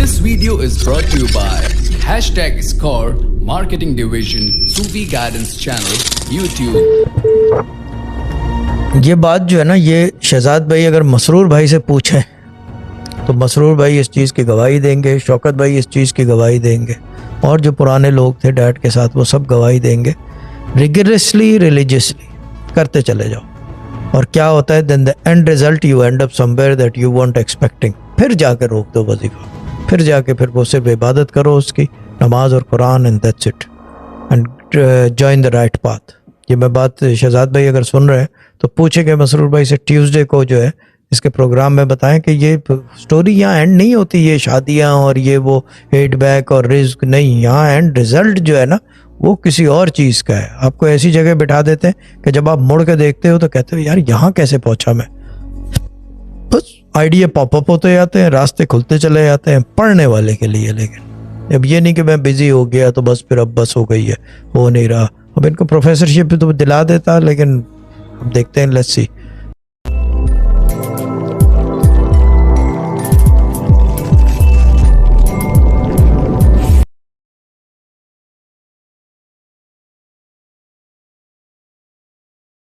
This video is brought to you by #Score Marketing Division Sufi Guidance Channel YouTube। ये बात जो है ना, ये शहजाद भाई अगर मसरूर भाई से पूछें तो मसरूर भाई इस चीज़ की गवाही देंगे, शौकत भाई इस चीज़ की गवाही देंगे, और जो पुराने लोग थे डैड के साथ वो सब गवाही देंगे। रिगरसली रिलीजियसली करते चले जाओ, और क्या होता है, then the end result you end up somewhere that you weren't expecting. फिर जाके रोक दो वजीफा, फिर जाके फिर वो सिर्फ इबादत करो उसकी, नमाज और Quran, and that's it, and join the right path. ये मैं बात शहजाद भाई अगर सुन रहे हैं तो पूछेंगे मसरूर भाई से ट्यूसडे को जो है इसके प्रोग्राम में बताएं कि ये स्टोरी यहाँ एंड नहीं होती, ये शादियाँ और ये वो फीडबैक और रिस्क नहीं, यहाँ एंड रिजल्ट जो है ना वो किसी और चीज़ का है। आपको ऐसी जगह बिठा देते हैं कि जब आप मुड़ के देखते हो तो कहते हो यार यहाँ कैसे पहुँचा मैं। बस आइडिया पॉपअप होते जाते हैं, रास्ते खुलते चले जाते हैं पढ़ने वाले के लिए। लेकिन अब ये नहीं कि मैं बिजी हो गया तो बस फिर अब बस हो गई है, हो नहीं रहा। अब इनको प्रोफेसरशिप तो दिला देता, लेकिन अब देखते हैं, लेट्स सी।